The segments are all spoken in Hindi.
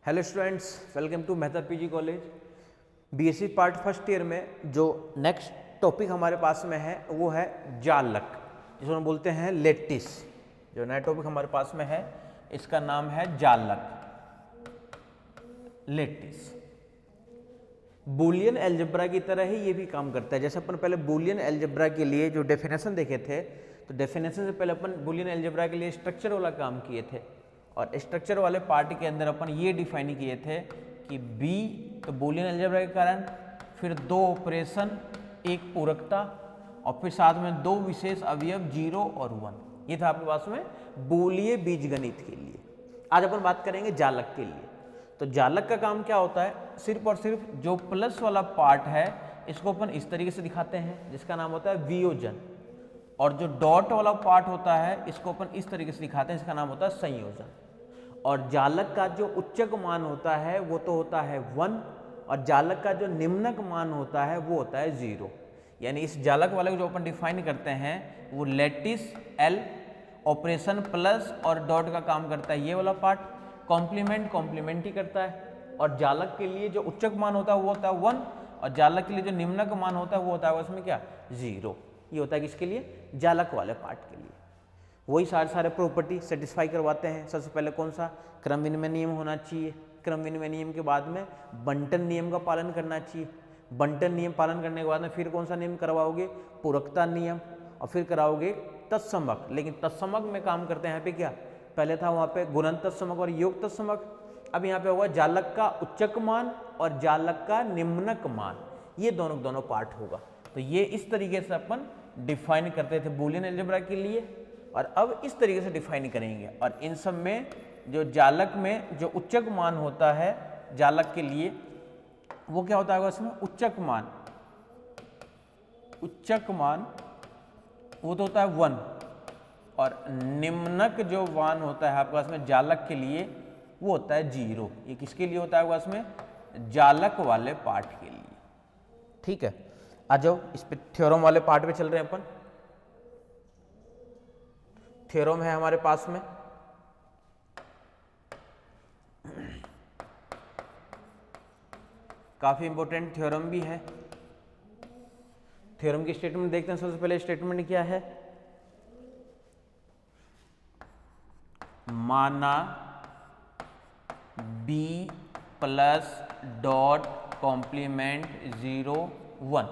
Hello students, welcome to Mehta PG college. BSc part first year में जो नेक्स्ट टॉपिक हमारे पास में है वो है जालक, जिसको हम बोलते हैं लेटिस। जो नया टॉपिक हमारे पास में है इसका नाम है जालक, लेटिस। बूलियन अलजेब्रा की तरह ही ये भी काम करता है। जैसे अपन पहले बूलियन अलजेब्रा के लिए जो डेफिनेशन देखे थे, तो डेफिनेशन से पहले अपन बूलियन अलजेब्रा के लिए स्ट्रक्चर वाला काम किए थे, और स्ट्रक्चर वाले पार्ट के अंदर अपन ये डिफाइन किए थे कि बी तो बूलियन अलजेब्रा के कारण, फिर दो ऑपरेशन, एक पूरकता, और फिर साथ में दो विशेष अवयव 0 और 1। ये था आपके पास में बूलिय बीजगणित के लिए। आज अपन बात करेंगे जालक के लिए। तो जालक का काम क्या होता है? सिर्फ और सिर्फ जो प्लस वाला पार्ट है इसको अपन इस तरीके से दिखाते हैं जिसका नाम होता है वियोजन, और जो डॉट वाला पार्ट होता है इसको अपन इस तरीके से दिखाते हैं, इसका नाम होता है संयोजन। और जालक का जो उच्चक मान होता है वो तो होता है 1, और जालक का जो निम्नक मान होता है वो होता है 0। यानी इस जालक वाले को जो अपन डिफाइन करते हैं वो लेटिस एल, ऑपरेशन प्लस और डॉट का काम करता है ये वाला पार्ट, कॉम्प्लीमेंट ही करता है। और जालक के लिए जो उच्चक मान होता है वो होता है 1, और जालक के लिए जो निम्नक मान होता है वो होता है उसमें क्या 0। ये होता है किसके लिए? जालक वाले पार्ट के लिए। वही सारे प्रॉपर्टी सेटिस्फाई करवाते हैं। सबसे पहले कौन सा? क्रम विनिमय नियम होना चाहिए। क्रम विनिमय नियम के बाद में बंटन नियम का पालन करना चाहिए। बंटन नियम पालन करने के बाद में फिर कौन सा नियम करवाओगे? पूरकता नियम, और फिर कराओगे तत्समक। लेकिन तत्समक में काम करते हैं यहाँ पे क्या? पहले था वहाँ पे गुणन तत्समक और योग तत्समक। अब यहाँ पे होगा जालक का उच्चक मान और जालक का निम्नक मान, ये दोनों पार्ट होगा। तो ये इस तरीके से अपन डिफाइन करते थे बूलियन अलजेब्रा के लिए, और अब इस तरीके से डिफाइन करेंगे। और इन सब में जो जालक में जो उच्चक मान होता है जालक के लिए वो क्या होता है? उसमें उच्चक मान वो तो होता है 1, और निम्नक जो मान होता है आपके पास में जालक के लिए वो होता है 0। ये किसके लिए होता है? उसमें जालक वाले पार्ट के लिए। ठीक है, आ जाओ इस पे थ्योरम वाले पार्ट पे चल रहे हैं अपन। थ्योरम है हमारे पास में, काफी इंपॉर्टेंट थ्योरम भी है। थ्योरम की स्टेटमेंट देखते हैं। सबसे पहले स्टेटमेंट क्या है? माना b प्लस डॉट कॉम्प्लीमेंट 0 1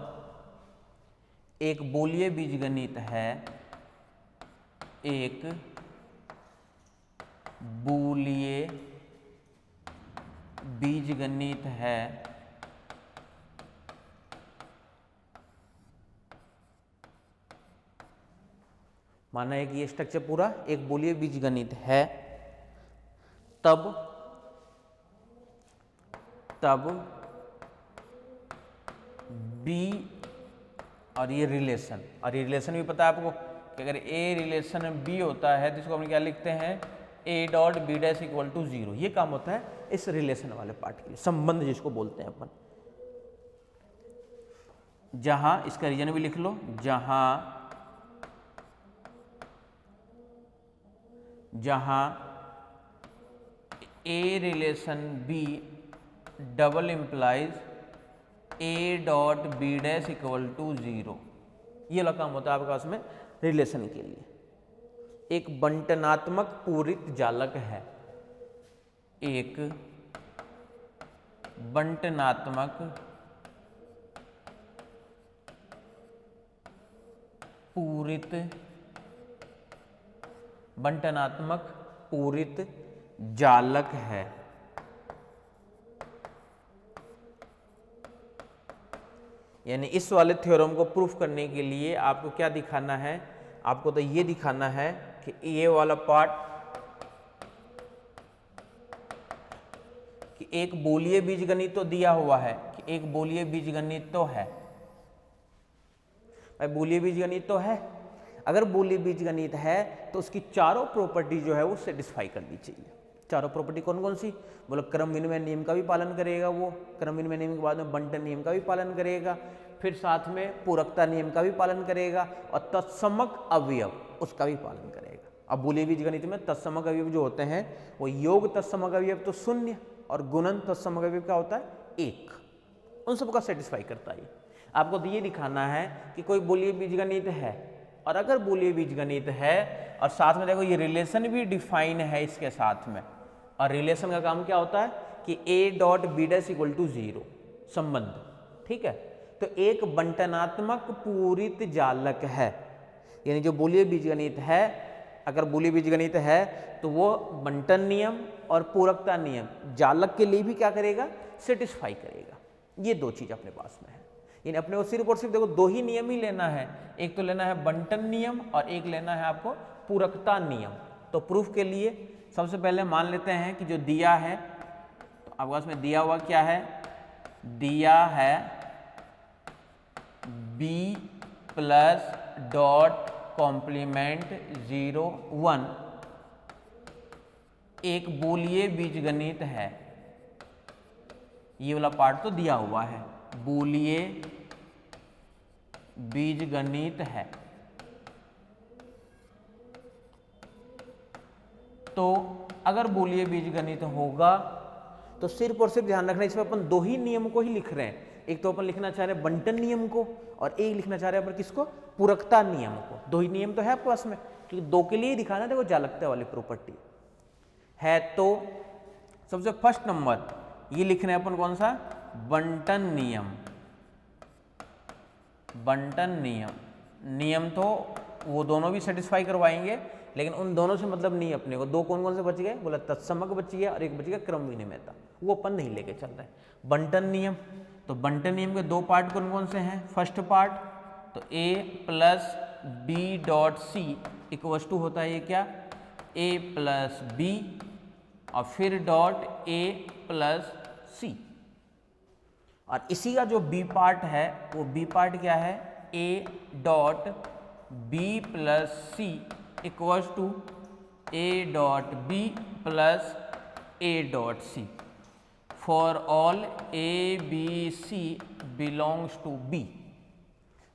एक बूलिय बीजगणित है। एक बूलिय बीजगणित है माना है कि ये स्ट्रक्चर पूरा एक बूलिय बीजगणित है, तब बी और ये रिलेशन भी पता है आपको कि अगर ए रिलेशन बी होता है तो इसको हम क्या लिखते हैं? A dot B dash equal to 0। ये काम होता है इस रिलेशन वाले पार्ट के लिए, संबंध जिसको बोलते हैं अपन। जहां इसका रीजन भी लिख लो, जहां A relation B double implies A dot B dash equal to 0। ये वाला काम होता है आपके पास में रिलेशन के लिए। एक बंटनात्मक पूरित जालक है। एक बंटनात्मक पूरित जालक है। यानी इस वाले थ्योरम को प्रूफ करने के लिए आपको क्या दिखाना है? आपको तो ये दिखाना है कि ये वाला पार्ट कि एक बूलिय बीजगणित तो दिया हुआ है, कि एक बूलिय बीजगणित तो है। भाई बूलिय बीजगणित तो है, अगर बूलिय बीजगणित है तो उसकी चारों प्रॉपर्टी जो है वो सेटिस्फाई करनी चाहिए। चारों प्रॉपर्टी कौन कौन सी? बोलो क्रम विनिमय नियम का भी पालन करेगा, वो क्रम विनिमय नियम के बाद में बंटन नियम का भी पालन करेगा, फिर साथ में पूरकता नियम का भी पालन करेगा, और तत्समक अवयव उसका भी पालन करेगा। अब बूलिय बीजगणित में तत्समक अवयव जो होते हैं वो योग तत्समक अवयव तो 0, और गुणन तत्सम अवयव क्या होता है, 1। उन सबका सेटिस्फाई करता है। आपको तो ये दिखाना है कि कोई बूलियन बीजगणित है, और अगर बूलियन बीजगणित है और साथ में देखो ये रिलेशन भी डिफाइन है इसके साथ में, और रिलेशन का काम क्या होता है कि a dot B dash equal to 0 संबंध, ठीक है। तो एक बंटनात्मक पूरित जालक है, यानी जो बूलियन बीजगणित है, अगर बूलियन बीजगणित है तो वो बंटन नियम और पूरकता नियम जालक के लिए भी क्या करेगा, सेटिस्फाई करेगा। ये दो चीज अपने पास में है, यानी अपने को सिर्फ और सिर्फ देखो दो ही नियम ही लेना है, एक तो लेना है बंटन नियम और एक लेना है आपको पूरकता नियम। तो प्रूफ के लिए सबसे पहले मान लेते हैं कि जो दिया है, तो आपके पास में दिया हुआ क्या है, दिया है b प्लस डॉट कॉम्प्लीमेंट 0 1 एक बूलियन बीजगणित है। ये वाला पार्ट तो दिया हुआ है, बूलियन बीजगणित है। तो अगर बूलियन बीजगणित होगा तो सिर्फ और सिर्फ ध्यान रखना, इसमें अपन दो ही नियम को ही लिख रहे हैं। एक तो अपन लिखना चाह रहे हैं बंटन नियम को, और एक लिखना चाह रहे हैं अपन किसको, पूरकता नियम को। दो ही नियम तो है आपके पास में, क्योंकि दो के लिए ही दिखाना देखो जालकता वाली प्रॉपर्टी है। तो सबसे फर्स्ट नंबर ये लिख रहे हैं अपन कौन सा, बंटन नियम। बंटन नियम, नियम तो वो दोनों भी सेटिस्फाई करवाएंगे, लेकिन उन दोनों से मतलब नहीं अपने को। दो कौन कौन से बच गए, बोला तत्समक बच गया और एक बच गया क्रम विनिमयता, वो अपन नहीं लेके चल रहे हैं। बंटन नियम, तो बंटन नियम के दो पार्ट कौन कौन से हैं, फर्स्ट पार्ट तो a plus B dot C equals to होता है ये क्या, a प्लस बी और फिर डॉट a प्लस सी। और इसी का जो b पार्ट है वो b पार्ट क्या है, a dot b plus C equals to a dot b plus a dot C for all a b c belongs to b,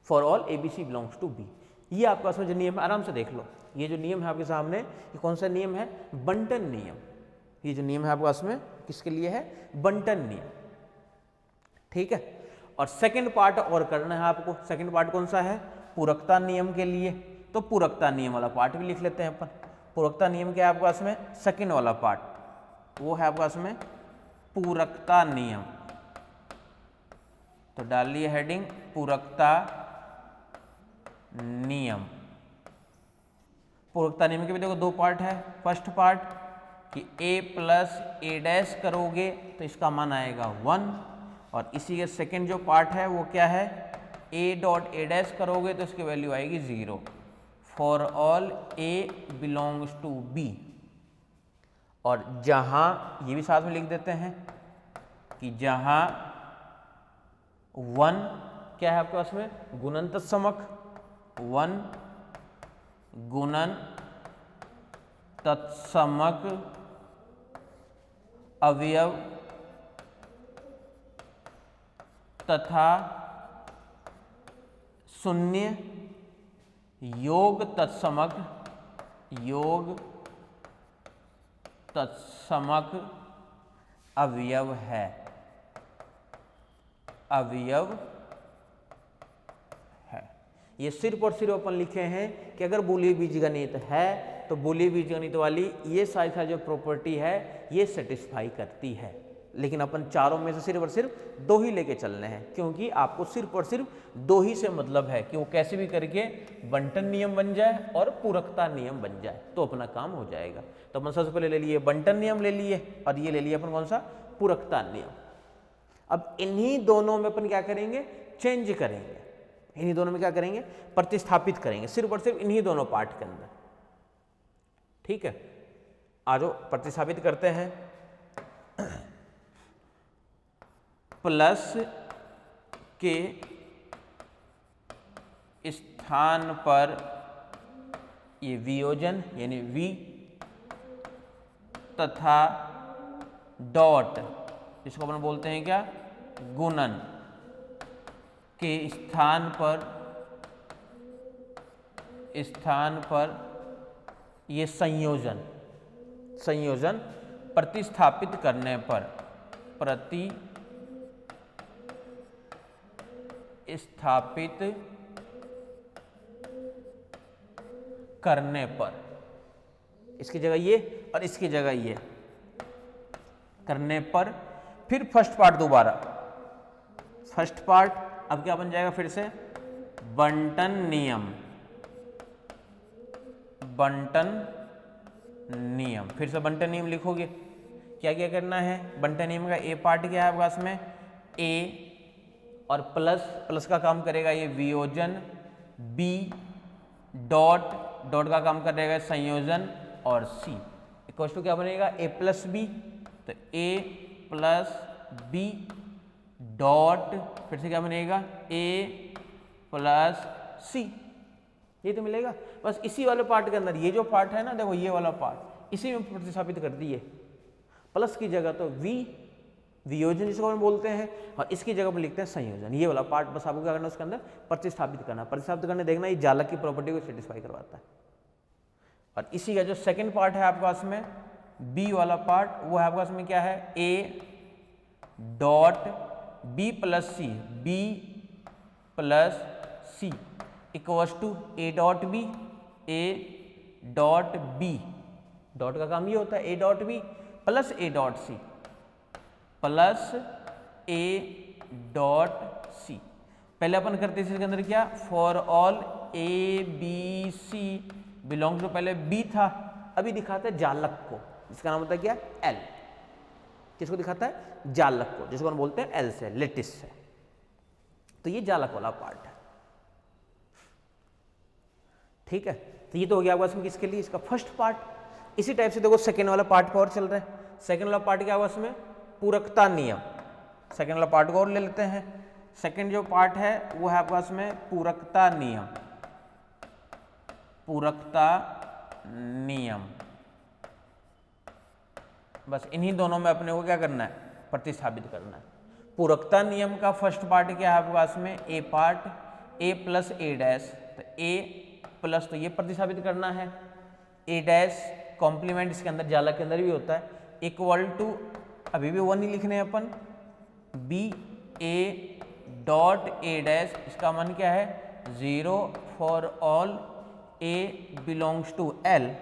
for all a b c belongs to b। ये आपके पास में जो नियम है आराम से देख लो, ये जो नियम है आपके सामने ये कौन सा नियम है, बंटन नियम। ये जो नियम है आपके पास में किसके लिए है, बंटन नियम, ठीक है। और सेकंड पार्ट और करना है आपको, सेकंड पार्ट कौन सा है, पूरकता नियम के लिए। तो पूरकता नियम वाला पार्ट भी लिख लेते हैं अपन। पूरकता नियम क्या है आपके पास में, सेकंड वाला पार्ट, वो है आपके पास में पूरकता नियम। तो डाल लिए हेडिंग पूरकता नियम। पूरकता नियम के भी देखो दो पार्ट है। फर्स्ट पार्ट कि a प्लस ए डैश करोगे तो इसका मान आएगा 1, और इसी के सेकंड जो पार्ट है वो क्या है, a डॉट ए डैश करोगे तो इसकी वैल्यू आएगी 0 for all a belongs to b। और जहां ये भी साथ में लिख देते हैं कि जहां 1 क्या है आपके पास में, गुणन तत्समक, 1 गुणन तत्समक अवयव तथा 0 योग तत्समक अवयव है, अवयव है। ये सिर्फ और सिर्फ अपन लिखे हैं कि अगर बूलियन बीजगणित है तो बूलियन बीजगणित वाली ये सारी जो प्रॉपर्टी है ये सेटिस्फाई करती है। लेकिन अपन चारों में से सिर्फ और सिर्फ दो ही लेके चलने हैं, क्योंकि आपको सिर्फ और सिर्फ दो ही से मतलब है कि वो कैसे भी करके बंटन नियम बन जाए और पूरकता नियम बन जाए तो अपना काम हो जाएगा। तो अपन सबसे पहले ले लिए बंटन नियम ले लिए, और ये ले लिए अपन कौन सा, पूरकता नियम। अब इन्हीं दोनों में अपन क्या करेंगे, चेंज करेंगे। इन्हीं दोनों में क्या करेंगे, प्रतिस्थापित करेंगे, सिर्फ और सिर्फ इन्हीं दोनों पार्ट के अंदर, ठीक है। आज प्रतिस्थापित करते हैं। प्लस के स्थान पर ये वियोजन यानी v तथा डॉट, इसको अपन बोलते हैं क्या, गुणन के स्थान पर ये संयोजन प्रतिस्थापित करने पर इसकी जगह ये और इसकी जगह ये करने पर, फिर फर्स्ट पार्ट दोबारा, फर्स्ट पार्ट अब क्या बन जाएगा फिर से बंटन नियम, फिर से बंटन नियम लिखोगे। क्या क्या करना है, बंटन नियम का ए पार्ट क्या है आपके पास में, ए और प्लस का काम करेगा ये वियोजन, बी डॉट का काम करेगा संयोजन, और सी इक्वल टू क्या बनेगा ए प्लस बी, तो ए प्लस बी डॉट फिर से क्या बनेगा ए प्लस सी, ये तो मिलेगा। बस इसी वाले पार्ट के अंदर ये जो पार्ट है ना, देखो ये वाला पार्ट इसी में प्रतिस्थापित कर दिए, प्लस की जगह तो वियोजन जिसको हम बोलते हैं, और इसकी जगह पर लिखते हैं संयोजन। ये वाला पार्ट बस आपको क्या करना है उसके अंदर प्रतिस्थापित करना, प्रतिस्थापित करने देखना ये जालक की प्रॉपर्टी को सेटिस्फाई करवाता है। और इसी का जो सेकंड पार्ट है आपके पास में बी वाला पार्ट, वो है आपके पास में क्या है A dot B plus C equals to A dot B, dot का काम ये होता है A dot B plus A dot C plus A dot C. पहले अपन करते थे इसके अंदर क्या, for all A B C belongs to, पहले बी था, अभी दिखाता है जालक को, जिसका नाम होता है क्या एल। किसको दिखाता है, जालक को, जिसको हम बोलते हैं एल से, लेटिस से। तो ये जालक वाला पार्ट है, ठीक है। तो ये तो हो गया आपके किसके लिए, इसका फर्स्ट पार्ट। इसी टाइप से देखो सेकेंड वाला पार्ट पर और चल रहा है। सेकेंड वाला पार्ट क्या हुआ इसमें, पूरकता नियम। सेकेंड वाला पार्ट को और ले लेते हैं। सेकेंड जो पार्ट है वो है आपके पास में पूरकता नियम। बस इन्हीं दोनों में अपने को क्या करना है, प्रतिस्थापित करना है। पूरकता नियम का फर्स्ट पार्ट क्या है आपके पास में, A part A plus A dash, तो ए प्लस तो ये प्रतिस्थापित करना है, ए डैश कॉम्प्लीमेंट इसके अंदर जालक के अंदर भी होता है, इक्वल टू अभी भी 1 ही लिखने हैं अपन, B A dot A dash, इसका मान क्या है 0 for all A belongs to L,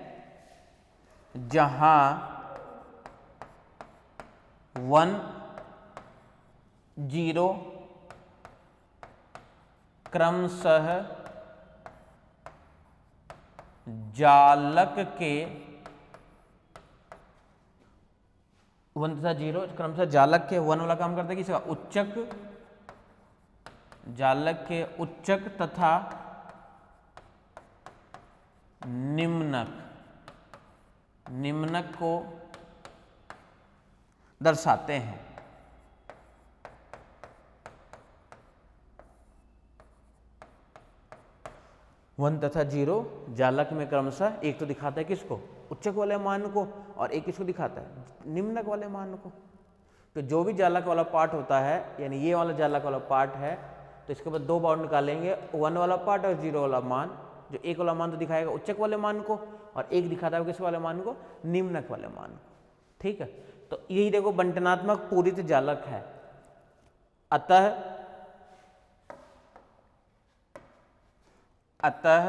जहां 1 0 क्रमशः जालक के 1 तथा 0 क्रमशः जालक के 1 वाला काम करता है किसका, उच्चक, जालक के उच्चक तथा निम्नक को दर्शाते हैं। वन तथा 0 जालक में क्रमशः एक तो दिखाता है किसको, उच्चक वाले मान को, और एक किसको दिखाता है, निम्नक वाले मान को। तो जो भी जालक वाला पार्ट होता है, यानी ये वाला जालक वाला पार्ट है, तो इसके बाद 2 बाउंड निकालेंगे, 1 वाला पार्ट और 0 वाला मान। जो 1 वाला मान तो दिखाएगा उच्चक वाले मान को, और 1 दिखाता है किस वाले मान को, निम्नक वाले मान को, ठीक है। तो यही देखो बंटनात्मक पूरित जालक है। अतः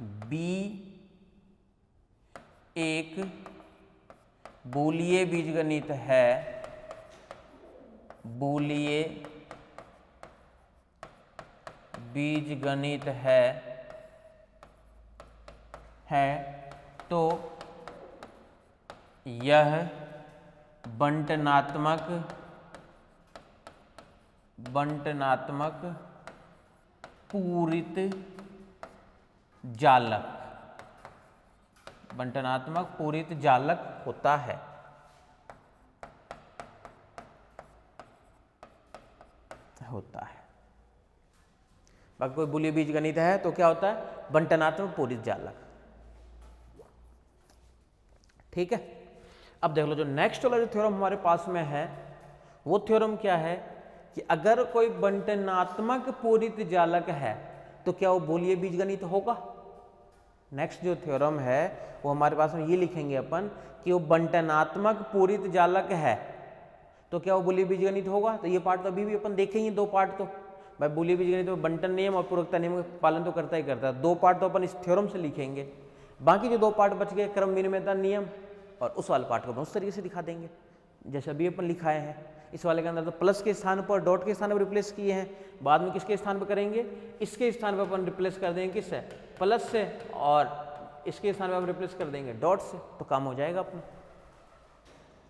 बी एक बूलिये बीजगणित है, तो यह बंटनात्मक पूरित जालक होता है। बाकी कोई बूलिय बीजगणित है तो क्या होता है, बंटनात्मक पूरित जालक, ठीक है। अब देख लो जो नेक्स्ट वाला जो थ्योरम हमारे पास में है, वो थ्योरम क्या है कि अगर कोई बंटनात्मक पूरित जालक है तो क्या वो बूलिय बीजगणित होगा, नेक्स्ट जो थ्योरम है वो हमारे पास में ये लिखेंगे अपन कि वो बंटनात्मक पूरित जालक है, तो क्या वो बुलियन बीजगणित होगा? तो ये पार्ट तो अभी भी अपन देखेंगे, दो पार्ट तो भाई बुलियन बीजगणित में बंटन नियम और पूरकता नियम का पालन तो करता ही करता है, दो पार्ट तो अपन इस थ्योरम से लिखेंगे। बाकी जो दो पार्ट बच गए क्रम विनिमयता नियम और उस वाले पार्ट को अपन उस तरीके से दिखा देंगे जैसे अभी अपन लिखाए हैं। इस वाले के अंदर तो प्लस के स्थान पर डॉट के स्थान पर रिप्लेस किए हैं, बाद में किसके स्थान पर करेंगे? इसके स्थान पर अपन रिप्लेस कर देंगे किससे? प्लस से, और इसके स्थान पर आप रिप्लेस कर देंगे डॉट से, तो काम हो जाएगा अपना।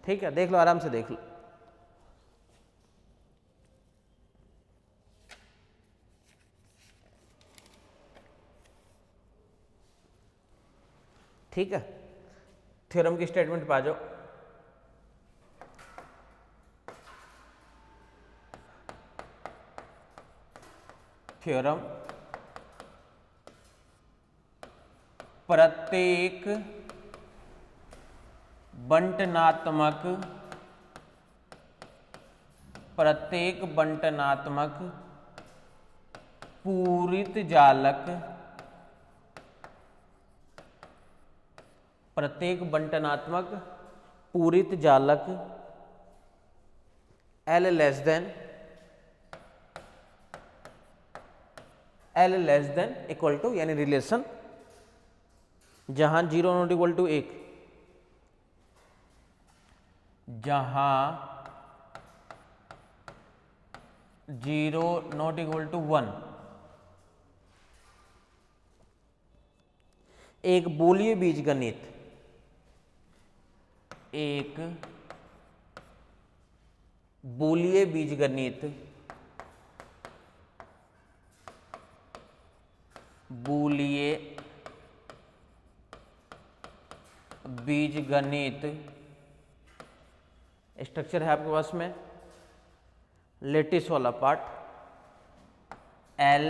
ठीक है, देख लो, आराम से देख लो। ठीक है, थ्योरम की स्टेटमेंट पे आ जाओ। थ्योरम प्रत्येक बंटनात्मक पूरित जालक, प्रत्येक बंटनात्मक पूरित जालक L less than equal to यानी रिलेशन जहां 0 नॉट इक्वल टू 1, जहां 0 नॉट इक्वल टू 1 एक बूलियन बीजगणित, एक बूलियन बीजगणित स्ट्रक्चर है आपके पास में लेटिस वाला पार्ट, L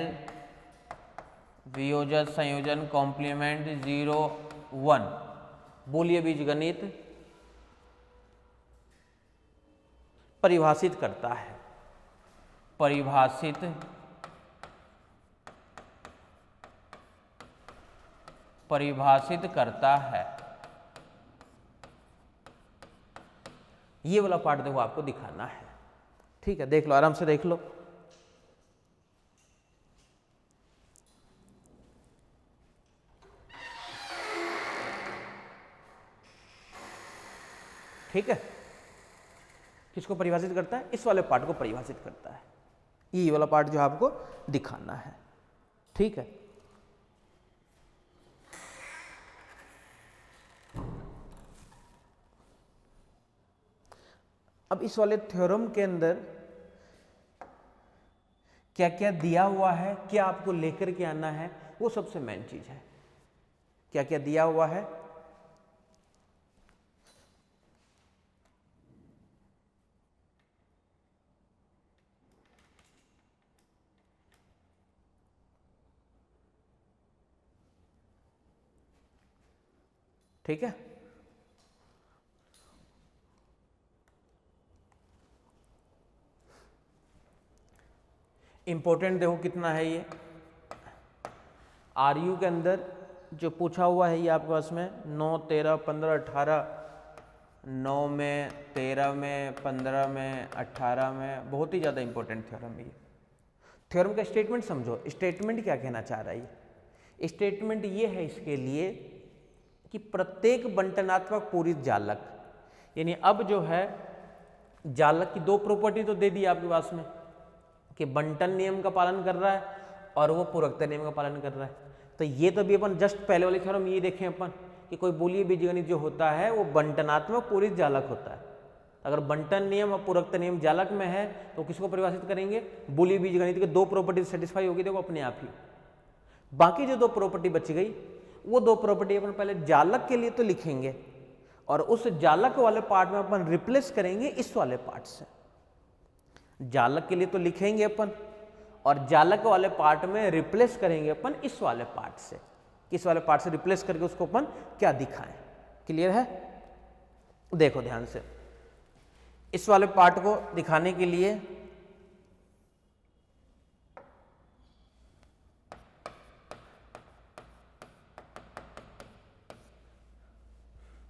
वियोजन संयोजन कॉम्प्लीमेंट 0 1 बूलियन बीजगणित परिभाषित करता है, परिभाषित करता है। ये वाला पार्ट देखो आपको दिखाना है। ठीक है, देख लो, आराम से देख लो। ठीक है, किसको परिभाषित करता है? इस वाले पार्ट को परिभाषित करता है। ये वाला पार्ट जो आपको दिखाना है। ठीक है, अब इस वाले थ्योरम के अंदर क्या क्या दिया हुआ है, क्या आपको लेकर के आना है, वो सबसे मेन चीज है। क्या क्या दिया हुआ है? ठीक है, इंपॉर्टेंट देखो कितना है ये। आरयू के अंदर जो पूछा हुआ है ये आपके पास में 9, 13, 15, 18, 9 में, 13 में, 15 में, 18 में, बहुत ही ज़्यादा इंपॉर्टेंट थ्योरम है ये। थ्योरम का स्टेटमेंट समझो, स्टेटमेंट क्या कहना चाह रहा है ये? स्टेटमेंट ये है इसके लिए कि प्रत्येक बंटनात्मक पूरित जालक, यानी अब जो है जालक की दो प्रॉपर्टी तो दे दी आपके पास में कि बंटन नियम का पालन कर रहा है और वो पूरकता नियम का पालन कर रहा है। तो ये तो भी अपन जस्ट पहले वाले थ्योरम ये देखें अपन कि कोई बूलियन बीजगणित जो होता है वो बंटनात्मक पूरित जालक होता है। अगर बंटन नियम और पूरकता नियम जालक में है तो किसको परिभाषित करेंगे? बूलियन बीजगणित के दो प्रॉपर्टी सेटिस्फाई होगी देखो अपने आप ही। बाकी जो दो प्रॉपर्टी बच गई वो दो प्रॉपर्टी अपन पहले जालक के लिए तो लिखेंगे और उस जालक वाले पार्ट में अपन रिप्लेस करेंगे इस वाले पार्ट से। जालक के लिए तो लिखेंगे अपन और जालक वाले पार्ट में रिप्लेस करेंगे अपन इस वाले पार्ट से। इस वाले पार्ट से रिप्लेस करके उसको अपन क्या दिखाएं? क्लियर है? देखो ध्यान से, इस वाले पार्ट को दिखाने के लिए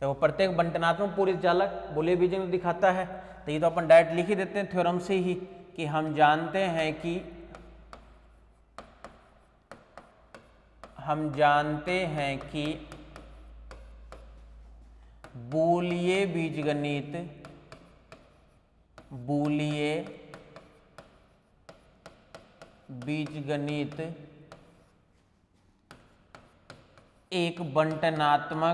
तो प्रत्येक बंटनात्मक पूरित जालक बूलियन बीजगणित दिखाता है। तो ये तो अपन डायरेक्ट लिख ही देते हैं थ्योरम से ही कि हम जानते हैं कि बूलियन बीजगणित एक बंटनात्मक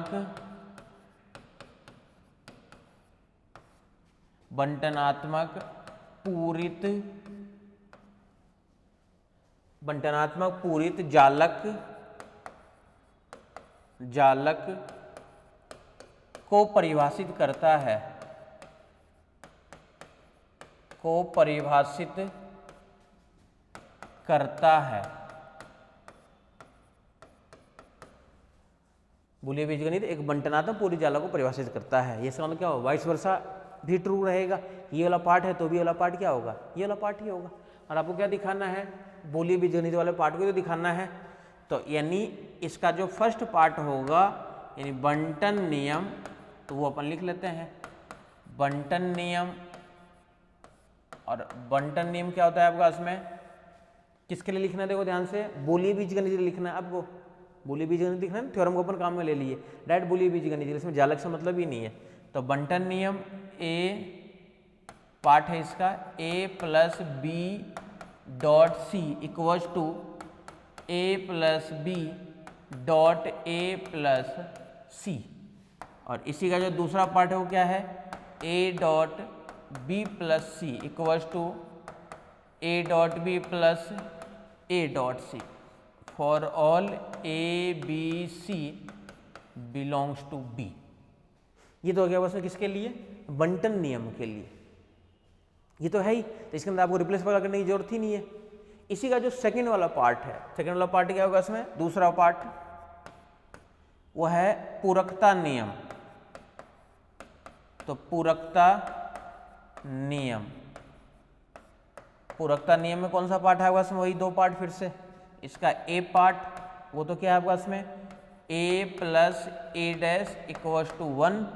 पूरित जालक को परिभाषित करता है। बूलियन बीजगणित एक बंटनात्मक पूरित जालक को परिभाषित करता है। ये सवाल क्या होगा, वाइस वर्सा भी ट्रू रहेगा। ये वाला पार्ट है तो भी वाला पार्ट क्या होगा, ये वाला पार्ट ही होगा। और आपको क्या दिखाना है, बूलियन बीजगणित वाले पार्ट को तो दिखाना है। तो यानी इसका जो फर्स्ट पार्ट होगा यानी बंटन नियम, तो वो अपन लिख लेते हैं बंटन नियम। और बंटन नियम क्या होता है आपका, इसमें किसके लिए लिखना है, देखो ध्यान से, बूलियन बीजगणित लिखना है आपको। बूलियन बीजगणित लिखना है, थ्योरम को अपन काम में ले लिए, डायरेक्ट बूलियन बीजगणित, इसमें जालक से मतलब ही नहीं है। तो बंटन नियम ए पार्ट है इसका, a plus B dot C equals to a plus B dot a plus C. और इसी का जो दूसरा पार्ट है वो क्या है, a dot B plus C equals to a dot B plus a dot C for all a b c belongs to b। ये तो हो गया बस किसके लिए, बंटन नियम के लिए। ये तो है ही, तो इसके अंदर आपको रिप्लेस वगैरह करने की जरूरत ही नहीं है। इसी का जो सेकंड वाला पार्ट है, सेकंड वाला पार्ट क्या होगा इसमें, दूसरा पार्ट वो है पूरकता नियम। तो पूरकता नियम में कौन सा पार्ट है आपका इसमें, वही दो पार्ट फिर से। इसका ए पार्ट वो तो क्या है आपका इसमें, a plus A dash equals to 1।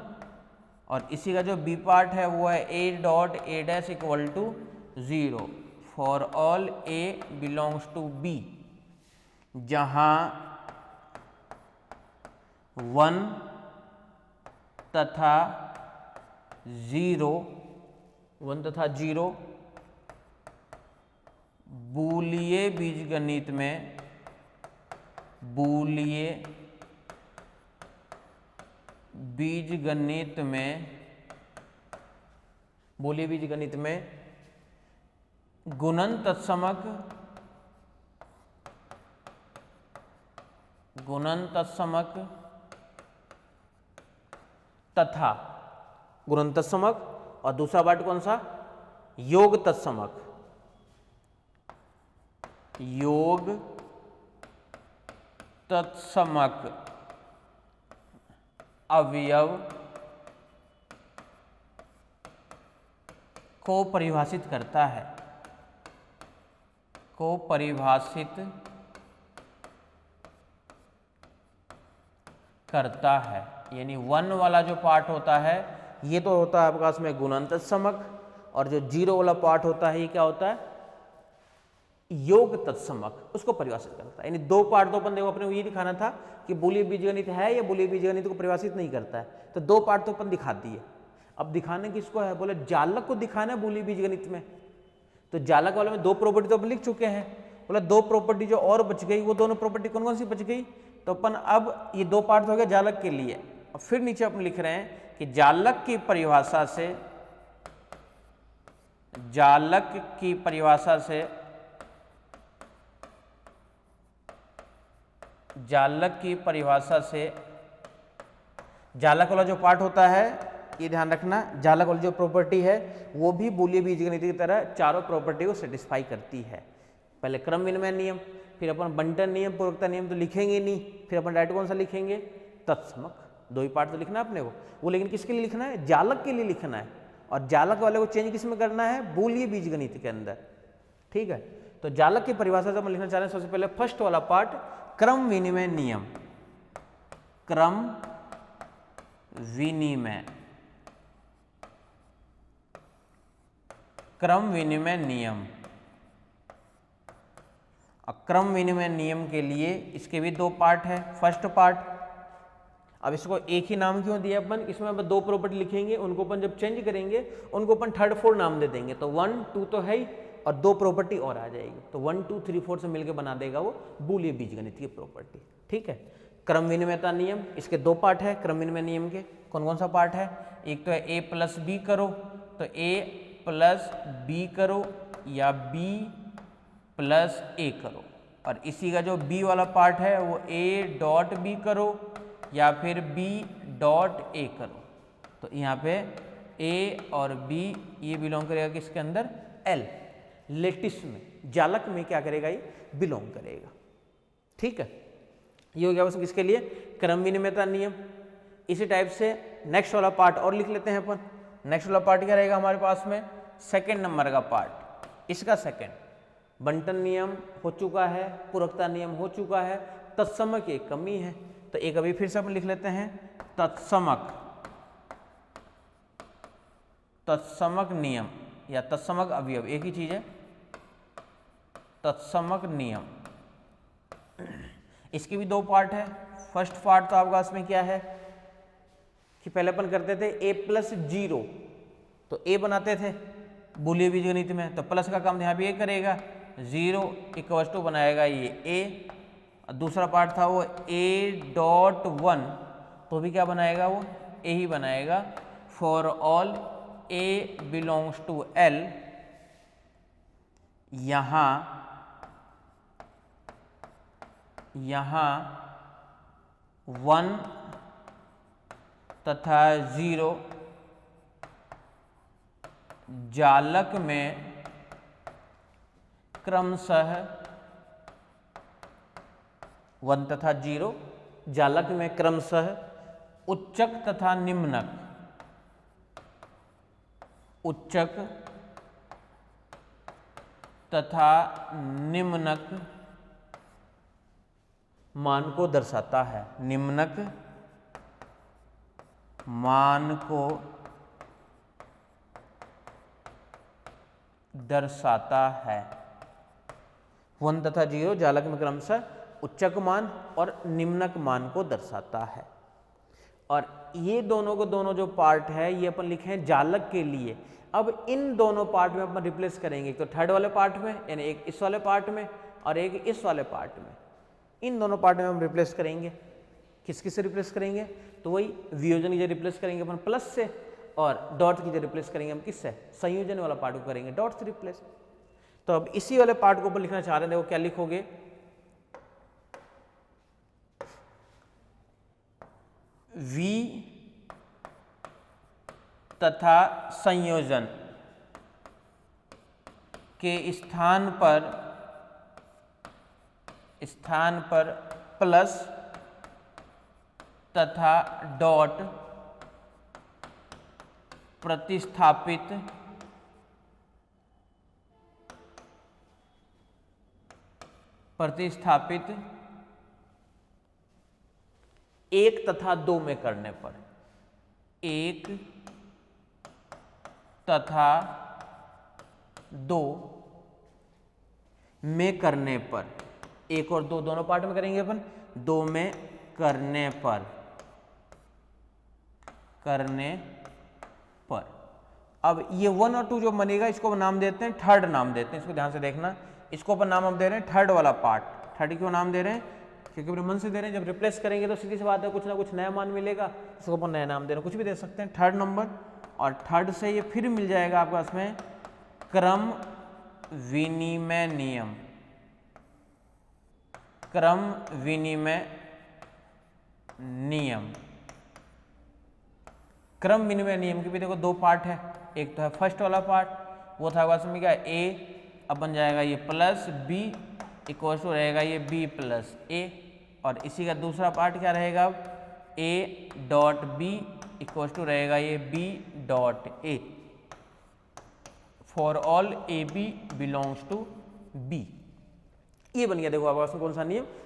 और इसी का जो बी पार्ट है वो है a dot A dash equal to 0 for all a belongs to b, जहां 1 तथा 0 बूलियन बीजगणित में गुणन तत्समक तथा गुणन तत्समक, और दूसरा पार्ट कौन सा, योग तत्समक अवयव को परिभाषित करता है। यानी 1 वाला जो पार्ट होता है ये तो होता है आपका इसमें गुणन तत्समक, और जो 0 वाला पार्ट होता है ये क्या होता है, योग तत्समक, उसको परिभाषित करता है। यानी दो पार्ट तो अपन देखो, अपने को ये दिखाना था कि बूलियन बीजगणित है या बूलियन बीजगणित को परिभाषित नहीं करता है, तो दो पार्ट तो अपन दिखा दिए। अब दिखाने किसको है, बोले जालक को दिखाना है बूलियन बीजगणित में। तो जालक वाले में दो प्रॉपर्टी तो अपन लिख चुके हैं, बोले दो प्रॉपर्टी जो और बच गई, वो दोनों प्रॉपर्टी कौन कौन सी बच गई, तो अपन अब ये दो पार्ट हो गया जालक के लिए। और फिर नीचे अपन लिख रहे हैं कि जालक की परिभाषा से जालक वाला जो पार्ट होता है, ये ध्यान रखना, जालक वाली जो प्रॉपर्टी है वो भी बूलियन बीजगणित की तरह चारों प्रॉपर्टी को सेटिस्फाई करती है। पहले क्रम विनिमय नियम, फिर अपन बंटन नियम, पूरकता नियम तो लिखेंगे नहीं, फिर अपन डायरेक्ट कौन सा लिखेंगे, तत्समक। दो ही पार्ट तो लिखना है अपने वो लेकिन किसके लिए लिखना है, जालक के लिए लिखना है। और जालक वाले को चेंज किस में करना है, बूलियन बीजगणित के अंदर। ठीक है, तो जालक की परिभाषा से हम लिखना चाह रहे हैं, सबसे पहले फर्स्ट वाला पार्ट क्रम विनिमय नियम। क्रम विनिमय, क्रम विनिमय नियम। क्रम विनिमय नियम के लिए इसके भी दो पार्ट है। फर्स्ट पार्ट, अब इसको एक ही नाम क्यों दिया अपन, इसमें अपन दो प्रॉपर्टी लिखेंगे, उनको अपन जब चेंज करेंगे उनको अपन थर्ड फोर्थ नाम दे देंगे, तो 1 2 तो है ही और दो प्रॉपर्टी और आ जाएगी, तो 1 2 3 4 से मिलकर बना देगा वो बूलियन बीजगणित की प्रॉपर्टी। ठीक है, क्रम विनिमयता नियम, इसके दो पार्ट है क्रम विनिमय नियम के। कौन कौन सा पार्ट है, एक तो है a प्लस बी करो, तो a प्लस बी करो या b प्लस a करो, और इसी का जो b वाला पार्ट है वो a डॉट b करो या फिर b डॉट a करो। तो यहाँ पे a और b ये बिलोंग करेगा किसके अंदर, L, लेटिस में, जालक में क्या करेगा, ये बिलोंग करेगा। ठीक है, ये हो गया बस किसके लिए, क्रम विनिमयता नियम। इसी टाइप से नेक्स्ट वाला पार्ट और लिख लेते हैं अपन। नेक्स्ट वाला पार्ट क्या रहेगा हमारे पास में, सेकेंड नंबर का पार्ट। इसका सेकेंड, बंटन नियम हो चुका है, पूरकता नियम हो चुका है, तत्समक की एक कमी है, तो एक अभी फिर से अपन लिख लेते हैं, तत्समक नियम या तत्समक अवयव एक ही चीज है, तत्समक नियम। इसके भी दो पार्ट है। फर्स्ट पार्ट तो आपका इसमें क्या है कि पहले अपन करते थे a प्लस 0, तो a बनाते थे बूलियन बीजगणित में, तो प्लस का काम यहाँ पे ये करेगा, 0 इक्वल टू बनाएगा ये a, और दूसरा पार्ट था वो a डॉट 1, तो भी क्या बनाएगा वो a ही बनाएगा। For all a belongs to L, यहाँ 1 तथा 0 जालक में क्रमशः 1 तथा 0 जालक में क्रमशः उच्चक तथा निम्नक, उच्चक तथा निम्नक मान को दर्शाता है, निम्नक मान को दर्शाता है। 1 तथा 0 जालक में क्रमशः उच्चक मान और निम्नक मान को दर्शाता है। और ये दोनों को दोनों जो पार्ट है ये अपन लिखे हैं जालक के लिए। अब इन दोनों पार्ट में अपन रिप्लेस करेंगे, एक तो थर्ड वाले पार्ट में, यानी एक इस वाले पार्ट में और एक इस वाले पार्ट में। इन दोनों पार्ट में हम रिप्लेस करेंगे, किस किस से रिप्लेस करेंगे, तो वही वियोजन की जगह रिप्लेस करेंगे अपन प्लस से, और डॉट की जगह रिप्लेस करेंगे हम किससे, संयोजन वाला पार्ट को करेंगे डॉट से रिप्लेस। तो अब इसी वाले पार्ट को अपन लिखना चाह रहे हैं, देखो क्या लिखोगे, v तथा संयोजन के स्थान पर प्लस तथा डॉट प्रतिस्थापित एक तथा दो में करने पर, एक तथा दो में करने पर, एक और दो दोनों पार्ट में करेंगे अपन, दो में करने पर अब ये 1 और 2 जो बनेगा इसको नाम देते हैं, थर्ड नाम देते हैं, इसको ध्यान से देखना। इसको अपन नाम हम दे रहे हैं थर्ड वाला पार्ट। थर्ड क्यों नाम दे रहे हैं, क्योंकि अपने मन से दे रहे हैं, जब रिप्लेस करेंगे तो सीधी सी बात है कुछ ना कुछ नया मान मिलेगा, इसको अपन नया नाम दे रहे हैं, कुछ भी दे सकते हैं, थर्ड नंबर। और थर्ड से ये फिर मिल जाएगा आपको इसमें क्रम विनिमय नियम, क्रम विनिमय नियम। क्रम विनिमय नियम के भी देखो दो पार्ट है, एक तो है फर्स्ट वाला पार्ट, वो था उसमें क्या a, अब बन जाएगा ये प्लस b इक्वल टू रहेगा ये b प्लस a, और इसी का दूसरा पार्ट क्या रहेगा, अब a dot b equal to रहेगा ये b dot a for all a b belongs to b। ये बन गया देखो आपका कौन सा नियम,